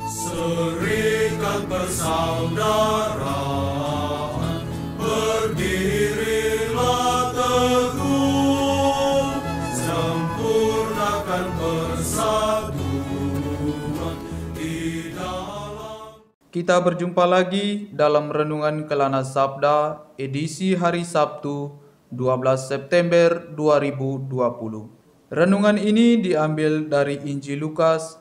Serikat persaudaraan, berdirilah teguh, sempurnakan persatuan di dalam. Kita berjumpa lagi dalam Renungan Kelana Sabda edisi hari Sabtu 12 September 2020. Renungan ini diambil dari Injil Lukas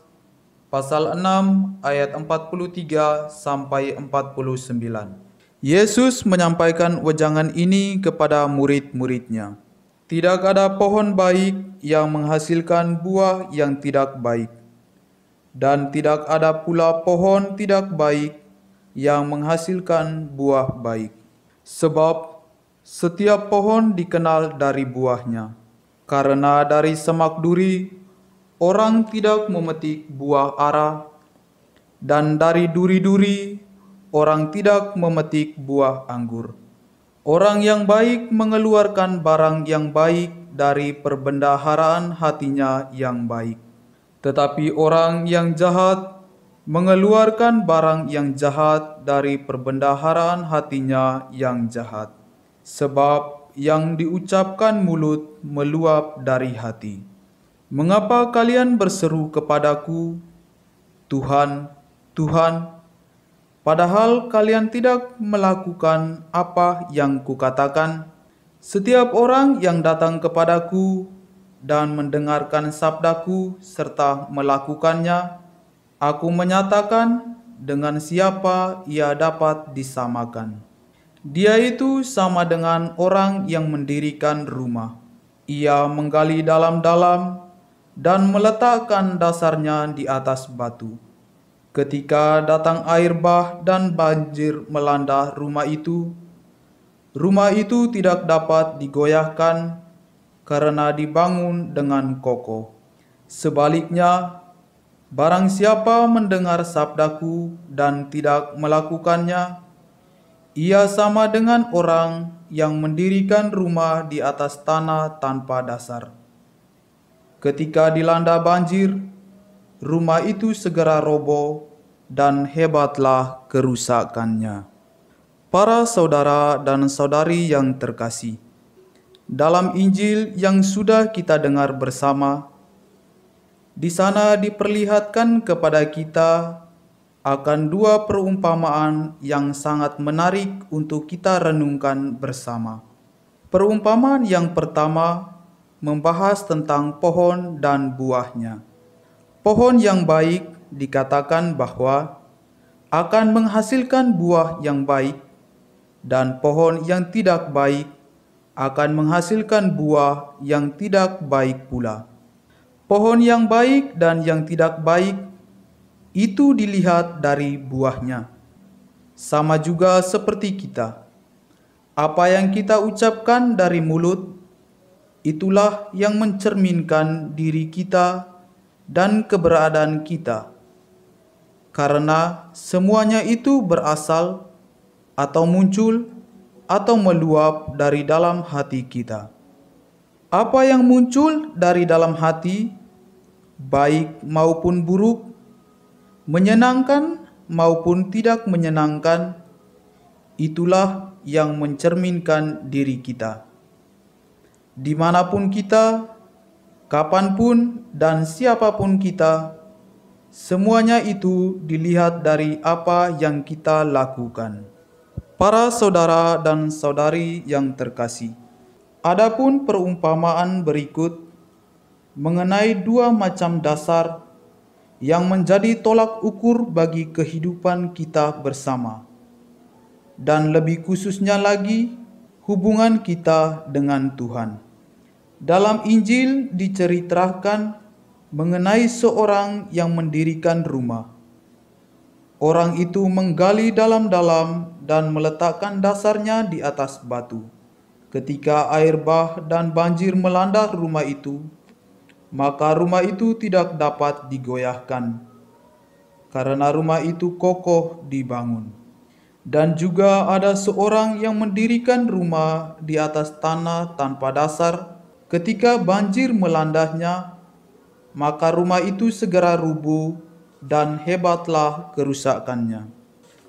pasal 6 ayat 43 sampai 49. Yesus menyampaikan wejangan ini kepada murid-muridnya. Tidak ada pohon baik yang menghasilkan buah yang tidak baik, dan tidak ada pula pohon tidak baik yang menghasilkan buah baik. Sebab setiap pohon dikenal dari buahnya. Karena dari semak duri orang tidak memetik buah ara, dan dari duri-duri orang tidak memetik buah anggur. Orang yang baik mengeluarkan barang yang baik dari perbendaharaan hatinya yang baik. Tetapi orang yang jahat mengeluarkan barang yang jahat dari perbendaharaan hatinya yang jahat. Sebab yang diucapkan mulut meluap dari hati. Mengapa kalian berseru kepadaku, Tuhan, Tuhan, padahal kalian tidak melakukan apa yang kukatakan? Setiap orang yang datang kepadaku dan mendengarkan sabdaku serta melakukannya, aku menyatakan dengan siapa ia dapat disamakan. Dia itu sama dengan orang yang mendirikan rumah. Ia menggali dalam-dalam dan meletakkan dasarnya di atas batu. Ketika datang air bah dan banjir melanda rumah itu tidak dapat digoyahkan karena dibangun dengan kokoh. Sebaliknya, barang siapa mendengar sabdaku dan tidak melakukannya, ia sama dengan orang yang mendirikan rumah di atas tanah tanpa dasar. Ketika dilanda banjir, rumah itu segera roboh dan hebatlah kerusakannya. Para saudara dan saudari yang terkasih, dalam Injil yang sudah kita dengar bersama, di sana diperlihatkan kepada kita akan dua perumpamaan yang sangat menarik untuk kita renungkan bersama. Perumpamaan yang pertama membahas tentang pohon dan buahnya. Pohon yang baik dikatakan bahwa akan menghasilkan buah yang baik, dan pohon yang tidak baik akan menghasilkan buah yang tidak baik pula. Pohon yang baik dan yang tidak baik itu dilihat dari buahnya. Sama juga seperti kita. Apa yang kita ucapkan dari mulut, itulah yang mencerminkan diri kita dan keberadaan kita. Karena semuanya itu berasal atau muncul atau meluap dari dalam hati kita. Apa yang muncul dari dalam hati, baik maupun buruk, menyenangkan maupun tidak menyenangkan, itulah yang mencerminkan diri kita. Dimanapun kita, kapanpun dan siapapun kita, semuanya itu dilihat dari apa yang kita lakukan. Para saudara dan saudari yang terkasih, adapun perumpamaan berikut mengenai dua macam dasar yang menjadi tolak ukur bagi kehidupan kita bersama, dan lebih khususnya lagi hubungan kita dengan Tuhan. Dalam Injil diceritakan mengenai seorang yang mendirikan rumah. Orang itu menggali dalam-dalam dan meletakkan dasarnya di atas batu. Ketika air bah dan banjir melanda rumah itu, maka rumah itu tidak dapat digoyahkan, karena rumah itu kokoh dibangun. Dan juga ada seorang yang mendirikan rumah di atas tanah tanpa dasar. Ketika banjir melandanya, maka rumah itu segera rubuh dan hebatlah kerusakannya.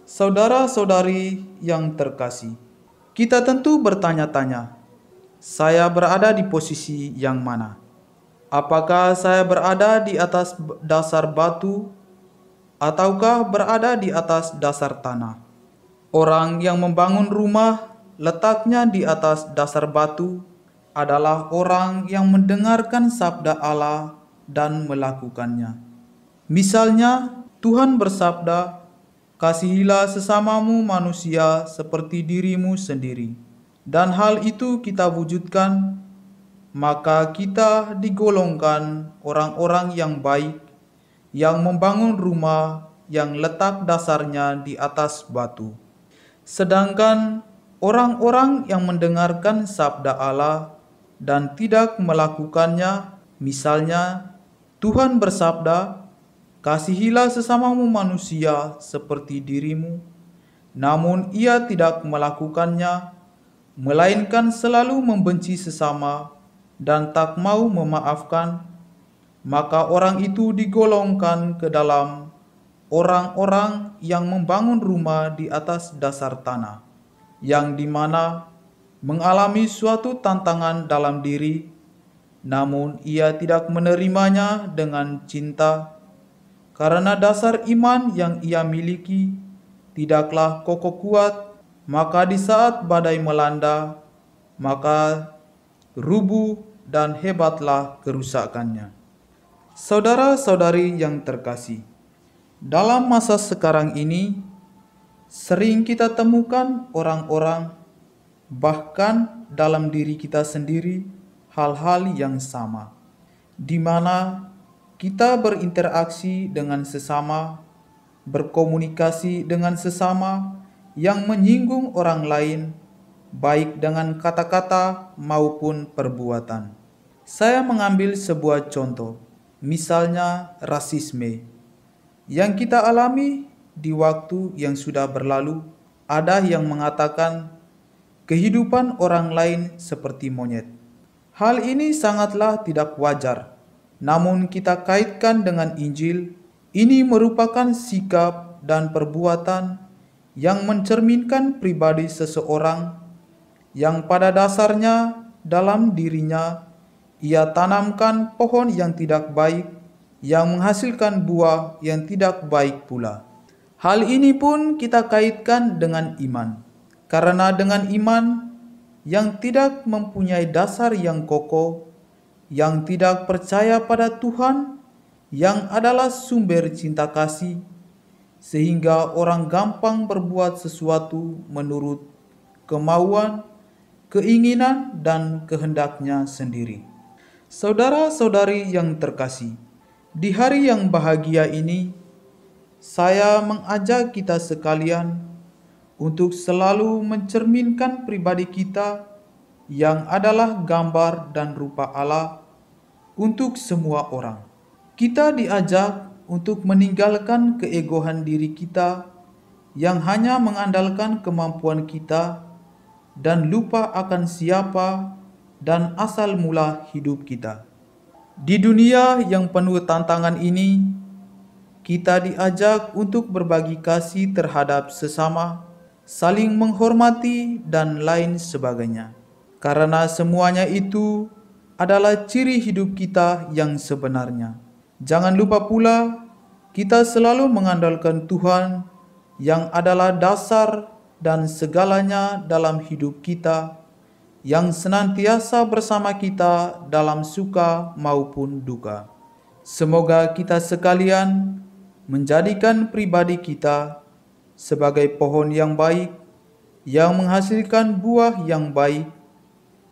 Saudara-saudari yang terkasih, kita tentu bertanya-tanya, saya berada di posisi yang mana? Apakah saya berada di atas dasar batu ataukah berada di atas dasar tanah? Orang yang membangun rumah letaknya di atas dasar batu adalah orang yang mendengarkan sabda Allah dan melakukannya. Misalnya, Tuhan bersabda, "Kasihilah sesamamu manusia seperti dirimu sendiri." Dan hal itu kita wujudkan, maka kita digolongkan orang-orang yang baik, yang membangun rumah yang letak dasarnya di atas batu. Sedangkan orang-orang yang mendengarkan sabda Allah dan tidak melakukannya, misalnya Tuhan bersabda, "Kasihilah sesamamu manusia seperti dirimu," namun ia tidak melakukannya, melainkan selalu membenci sesama dan tak mau memaafkan, maka orang itu digolongkan ke dalam orang-orang yang membangun rumah di atas dasar tanah, yang dimana mengalami suatu tantangan dalam diri, namun ia tidak menerimanya dengan cinta, karena dasar iman yang ia miliki tidaklah kokoh kuat, maka di saat badai melanda, maka rubuh dan hebatlah kerusakannya. Saudara-saudari yang terkasih, dalam masa sekarang ini, sering kita temukan orang-orang, bahkan dalam diri kita sendiri, hal-hal yang sama, di mana kita berinteraksi dengan sesama, berkomunikasi dengan sesama yang menyinggung orang lain, baik dengan kata-kata maupun perbuatan. Saya mengambil sebuah contoh, misalnya rasisme, yang kita alami di waktu yang sudah berlalu. Ada yang mengatakan kehidupan orang lain seperti monyet. Hal ini sangatlah tidak wajar. Namun kita kaitkan dengan Injil, ini merupakan sikap dan perbuatan yang mencerminkan pribadi seseorang yang pada dasarnya dalam dirinya ia tanamkan pohon yang tidak baik, yang menghasilkan buah yang tidak baik pula. Hal ini pun kita kaitkan dengan iman, karena dengan iman yang tidak mempunyai dasar yang kokoh, yang tidak percaya pada Tuhan, yang adalah sumber cinta kasih, sehingga orang gampang berbuat sesuatu menurut kemauan, keinginan, dan kehendaknya sendiri. Saudara-saudari yang terkasih, di hari yang bahagia ini, saya mengajak kita sekalian untuk selalu mencerminkan pribadi kita yang adalah gambar dan rupa Allah untuk semua orang. Kita diajak untuk meninggalkan keegoan diri kita yang hanya mengandalkan kemampuan kita dan lupa akan siapa dan asal mula hidup kita. Di dunia yang penuh tantangan ini, kita diajak untuk berbagi kasih terhadap sesama, saling menghormati, dan lain sebagainya. Karena semuanya itu adalah ciri hidup kita yang sebenarnya. Jangan lupa pula, kita selalu mengandalkan Tuhan yang adalah dasar dan segalanya dalam hidup kita, yang senantiasa bersama kita dalam suka maupun duka. Semoga kita sekalian menjadikan pribadi kita sebagai pohon yang baik, yang menghasilkan buah yang baik,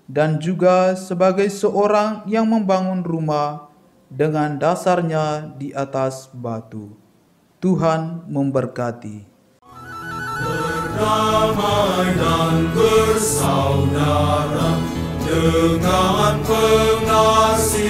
dan juga sebagai seorang yang membangun rumah dengan dasarnya di atas batu. Tuhan memberkati. Berdamai dan bersaudara dengan pengasihan